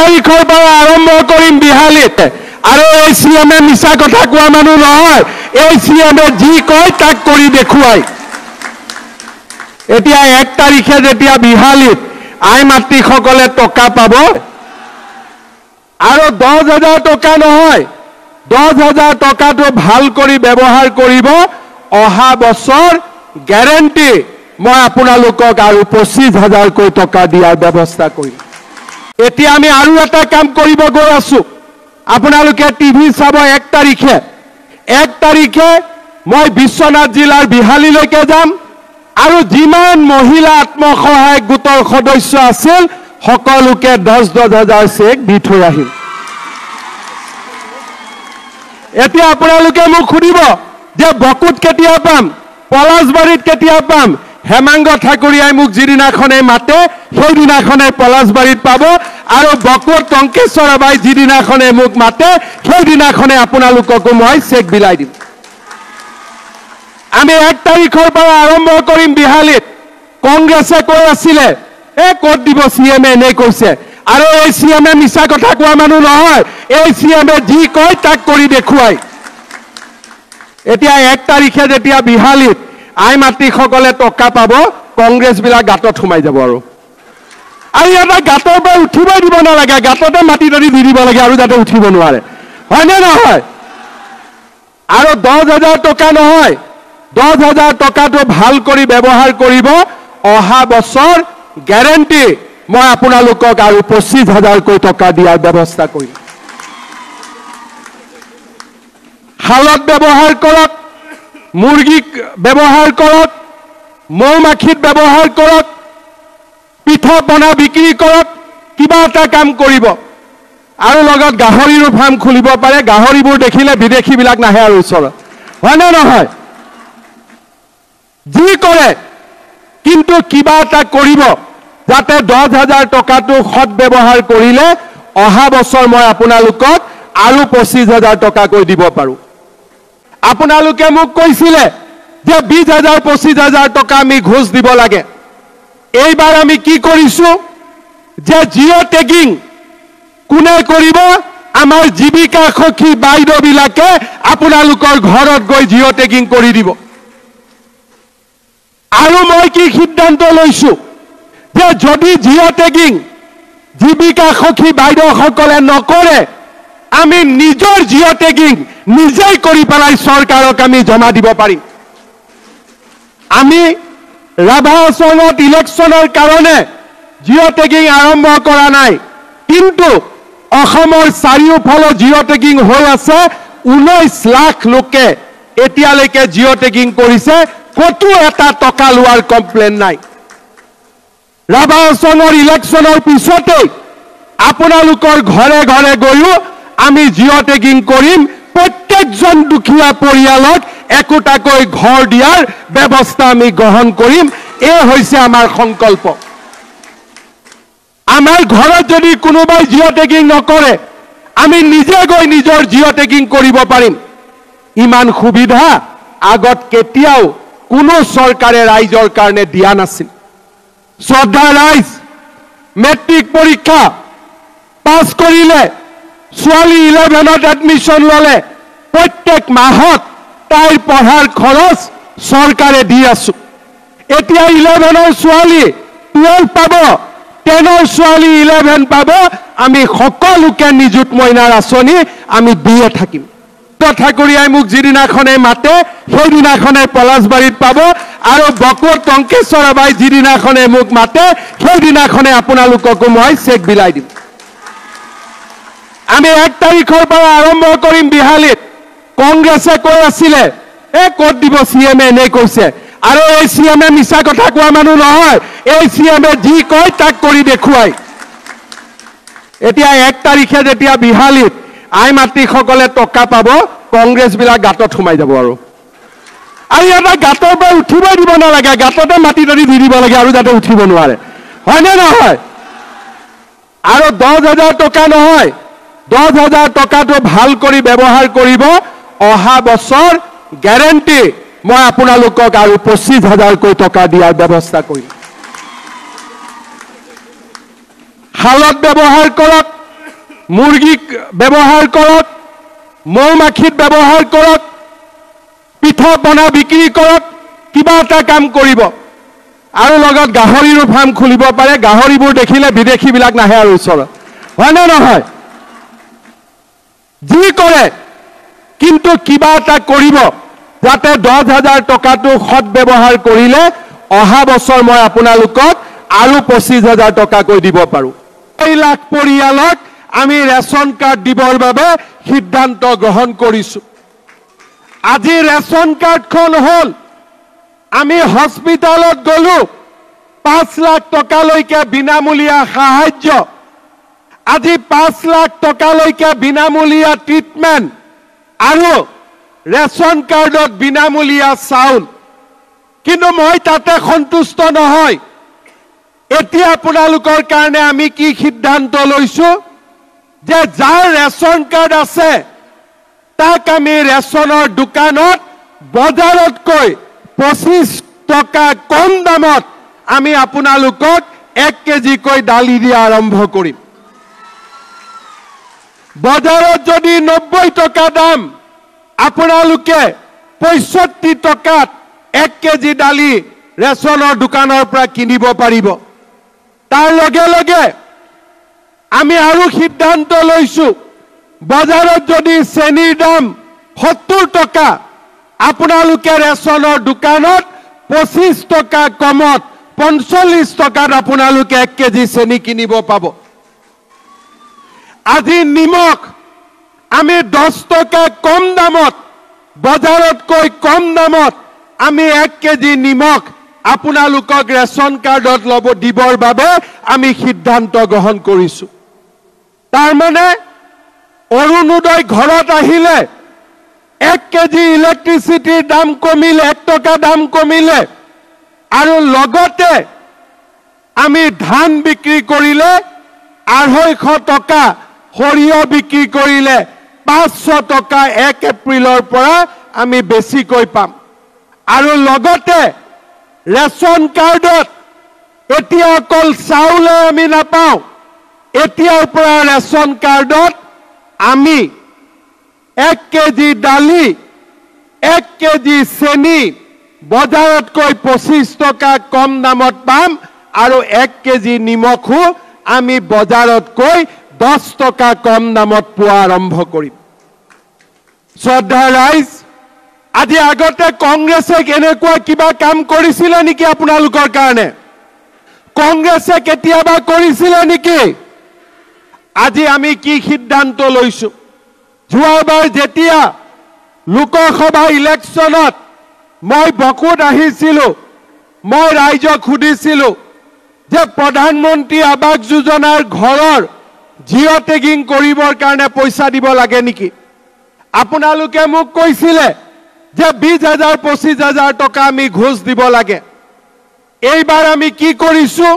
তাৰিখৰ পৰা আৰম্ভ কৰিম বিহালীত আৰু এই চিএমে মিছা কথা কোৱা মানুহ নহয় এই চিএমে যি কয় তাক কৰি দেখুৱাই এতিয়া 1 তাৰিখে যেতিয়া বিহালীত আই মাতৃসকলে টকা পাব আৰু 10,000 টকা নহয় 10,000 টকাটো ভাল কৰি ব্যৱহাৰ কৰিব অহা বছৰ গ্যাৰেণ্টি মই আপোনালোকক আৰু 25,000 কৈ টকা দিয়াৰ ব্যৱস্থা কৰিম এতিয়া আমি আৰু এটা কাম কৰিব গৈ আছো আপোনালোকে টিভি চাব 1 তাৰিখে মই বিশ্বনাথ জিলাৰ বিহালীলৈকে যাম আৰু যিমান মহিলা আত্মসহায়ক গোটৰ সদস্য আছিল সকলোকে 10,000 চেক দি থৈ আহিম এতিয়া আপোনালোকে মোক সুধিব যে বকুত কেতিয়া পাম পলাশবাৰীত কেতিয়া পাম হেমাংগ ঠাকুৰীয়াই মোক যিদিনাখনে মাতে সেইদিনাখনে পলাশবাৰীত পাব আৰু বকুত টংকেশ্বৰ বাই যিদিনাখনে মোক মাতে সেইদিনাখনে আপোনালোককো মই চেক বিলাই দিম আমি 1 তাৰিখৰ পৰা আৰম্ভ কৰিম বিহালীত কংগ্ৰেছে কৈ আছিলে ক'ত দিব চিএমে এনে কৈছে আৰু এই চিএমে মিছা কথা কোৱা মানুহ নহয় এই চিএমে যি কয় তাক কৰি দেখুৱাই এতিয়া 1 তাৰিখে যেতিয়া বিহালীত আই মাতৃসকলে টকা পাব কংগ্ৰেছ বিলাক গাঁতত সোমাই যাব আৰু এটা গাঁতৰ পৰা উঠিবই দিব নালাগে গাঁততে মাটি তৰি দি দিব লাগে আৰু যাতে উঠিব নোৱাৰে হয়নে নহয় আৰু 10,000 টকা নহয় 10,000 টকাটো ভাল কৰি ব্যৱহাৰ কৰিব অহা বছৰ গ্যাৰেণ্টি মই আপোনালোকক আৰু 25,000 কৈ টকা দিয়াৰ ব্যৱস্থা কৰিম হালত ব্যৱহাৰ কৰক মুৰ্গীক ব্যৱহাৰ কৰক মৌমাখিত ব্যৱহাৰ কৰক পিঠা পনা বিক্ৰী কৰক কিবা এটা কাম কৰিব আৰু লগত গাহৰিৰো ফাৰ্ম খুলিব পাৰে গাহৰিবোৰ দেখিলে বিদেশীবিলাক নাহে আৰু ওচৰত হয়নে নহয় যি কৰে কিন্তু কিবা এটা কৰিব যাতে 10,000 টকাটো সৎ ব্যৱহাৰ কৰিলে অহা বছৰ মই আপোনালোকক আৰু 25,000 টকা কৈ দিব পাৰো আপোনালোকে মোক কৈছিলে যে 20,000 25,000 টকা আমি ঘোষ দিব লাগে এইবাৰ আমি কি কৰিছো যে জিঅ টেগিং কোনে কৰিব আমাৰ জীৱিকা সখী বাইদেউবিলাকে আপোনালোকৰ ঘৰত গৈ জিঅ টেগিং কৰি দিব আৰু মই কি সিদ্ধান্ত লৈছো যে যদি জিঅ টেগিং জীৱিকা সখী বাইদেউসকলে নকৰে আমি নিজৰ জিঅ টেগিং নিজেই কৰি পেলাই চৰকাৰক আমি জমা দিব পাৰিম আমি ৰাভা আসনত ইলেকশ্যনৰ কাৰণে জিঅ টেগিং আৰম্ভ কৰা নাই কিন্তু অসমৰ চাৰিওফালে জিঅ টেগিং হৈ আছে 19 লাখ লোকে এতিয়ালৈকে জিঅ টেগিং কৰিছে কতো এটা টকা লোৱাৰ কমপ্লেইন নাই ৰাভা আসনৰ ইলেকশ্যনৰ পিছতে আপোনালোকৰ ঘৰে ঘৰে গৈও আমি জিঅ টেগিং কৰিম প্ৰত্যেকজন দুখীয়া পৰিয়ালক একোটাকৈ ঘৰ দিয়াৰ ব্যৱস্থা আমি গ্ৰহণ কৰিম এই হৈছে আমাৰ সংকল্প আমাৰ ঘৰত যদি কোনোবাই জিঅ টেগিং নকৰে আমি নিজে গৈ নিজৰ জিঅ টেগিং কৰিব পাৰিম ইমান সুবিধা আগত কেতিয়াও কোনো চৰকাৰে ৰাইজৰ কাৰণে দিয়া নাছিল শ্ৰদ্ধা ৰাইজ মেট্ৰিক পৰীক্ষা পাছ কৰিলে ছোৱালী 11ত এডমিশন ললে প্ৰত্যেক মাহত তাইৰ পঢ়াৰ খৰচ চৰকাৰে দি আছো এতিয়া 11ৰ ছোৱালী 12 পাব 10ৰ ছোৱালী 11 পাব আমি সকলোকে নিযুত মইনাৰ আঁচনি আমি দিয়ে থাকিম ঠাকুৰীয়াই মোক যিদিনাখনে মাতে সেইদিনাখনে পলাশবাৰীত পাব আৰু বকুত টংকেশ্বৰ বাই যিদিনাখনে মোক মাতে সেইদিনাখনে আপোনালোককো মই চেক বিলাই দিম আমি 1 তাৰিখৰ পৰা আৰম্ভ কৰিম বিহালীত কংগ্ৰেছে কৈ আছিলে ক'ত দিব চিএমে এনে কৈছে আৰু এই চিএমে মিছা কথা কোৱা মানুহ নহয় এই চিএমে যি কয় তাক কৰি দেখুৱাই এতিয়া 1 তাৰিখে যেতিয়া বিহালীত আই মাতৃসকলে টকা পাব কংগ্ৰেছ বিলাক গাঁতত সোমাই যাব আৰু এটা গাঁতৰ পৰা উঠিবই দিব নালাগে গাঁততে মাটি তৰি দি দিব লাগে আৰু যাতে উঠিব নোৱাৰে হয়নে নহয় আৰু 10,000 টকা নহয় 10,000 টকাটো ভাল কৰি ব্যৱহাৰ কৰিব অহা বছৰ গ্যাৰেণ্টি মই আপোনালোকক আৰু 25,000 কৈ টকা দিয়াৰ ব্যৱস্থা কৰিম হালত ব্যৱহাৰ কৰক মুৰ্গীক ব্যৱহাৰ কৰক, মৌ মাখিত ব্যৱহাৰ কৰক, পিঠা পনা বিক্ৰী কৰক, কিবা এটা কাম কৰিব। আৰু লগত গাহৰিৰো ফাৰ্ম খুলিব পাৰে। গাহৰিবোৰ দেখিলে বিদেশীবিলাক নাহে আৰু ওচৰত, হয়নে নহয়? যি কৰে কিন্তু কিবা এটা কৰিব যাতে 10,000 টকাটো সৎ ব্যৱহাৰ কৰিলে অহা বছৰ মই আপোনালোকক আৰু 25,000 টকাকৈ দিব পাৰোঁ। 2 লাখ পৰিয়ালক আমি ৰেচন কাৰ্ড দিবৰ বাবে সিদ্ধান্ত গ্ৰহণ কৰিছোঁ। আজি ৰেচন কাৰ্ডখন হ'ল, আমি হস্পিটালত গ'লো 5 লাখ টকালৈকে বিনামূলীয়া সাহায্য, আজি 5 লাখ টকালৈকে বিনামূলীয়া ট্ৰিটমেণ্ট আৰু ৰেচন কাৰ্ডত বিনামূলীয়া চাউল। কিন্তু মই তাতে সন্তুষ্ট নহয়। এতিয়া আপোনালোকৰ কাৰণে আমি কি সিদ্ধান্ত লৈছো যে যাৰ ৰেচন কাৰ্ড আছে তাক আমি ৰেচনৰ দোকানত বজাৰতকৈ 25 টকা কম দামত আমি আপোনালোকক 1 কেজিকৈ দালি দিয়া আৰম্ভ কৰিম। বজাৰত যদি 90 টকা দাম, আপোনালোকে 65 টকাত 1 কেজি দালি ৰেচনৰ দোকানৰ পৰা কিনিব পাৰিব। তাৰ লগে লগে আমি আৰু সিদ্ধান্ত লৈছো, বজাৰত যদি চেনিৰ দাম 70 টকা, আপোনালোকে ৰেচনৰ দোকানত 25 টকা কমত 45 টকাত আপোনালোকে 1 কেজি চেনি কিনিব পাব। আজি নিমখ আমি 10 টকা কম দামত, বজাৰতকৈ কম দামত আমি 1 কেজি নিমখ আপোনালোকক ৰেচন কাৰ্ডত ল'ব দিবৰ বাবে আমি সিদ্ধান্ত গ্ৰহণ কৰিছোঁ। তাৰ মানে অৰুণোদয় ঘৰত আহিলে 1 কেজি ইলেক্ট্ৰিচিটিৰ দাম কমিলে, 1 টকা দাম কমিলে, আৰু লগতে আমি ধান বিক্ৰী কৰিলে 250 টকা, সৰিয়হ বিক্ৰী কৰিলে 500 টকা 1 এপ্ৰিলৰ পৰা আমি বেছিকৈ পাম। আৰু লগতে ৰেচন কাৰ্ডত এতিয়া অকল চাউলে আমি নাপাওঁ, এতিয়াৰ পৰা ৰেচন কাৰ্ডত আমি 1 কেজি দালি, 1 কেজি চেনি বজাৰতকৈ 25 টকা কম দামত পাম, আৰু 1 কেজি নিমখো আমি বজাৰতকৈ 10 টকা কম দামত পোৱা আৰম্ভ কৰিম। শ্ৰদ্ধা ৰাইজ, আজি আগতে কংগ্ৰেছে এনেকুৱা কিবা কাম কৰিছিলে নেকি আপোনালোকৰ কাৰণে? কংগ্ৰেছে কেতিয়াবা কৰিছিলে নেকি? আজি আমি কি সিদ্ধান্ত লৈছো? যোৱাবাৰ যেতিয়া লোকসভা ইলেকশ্যনত মই বকুত আহিছিলো, মই ৰাইজক সুধিছিলো যে প্ৰধানমন্ত্ৰী আৱাস যোজনাৰ ঘৰৰ জিঅ' টেগিং কৰিবৰ কাৰণে পইচা দিব লাগে নেকি? আপোনালোকে মোক কৈছিলে যে 20,000 25,000 টকা আমি ঘোষ দিব লাগে। এইবাৰ আমি কি কৰিছো?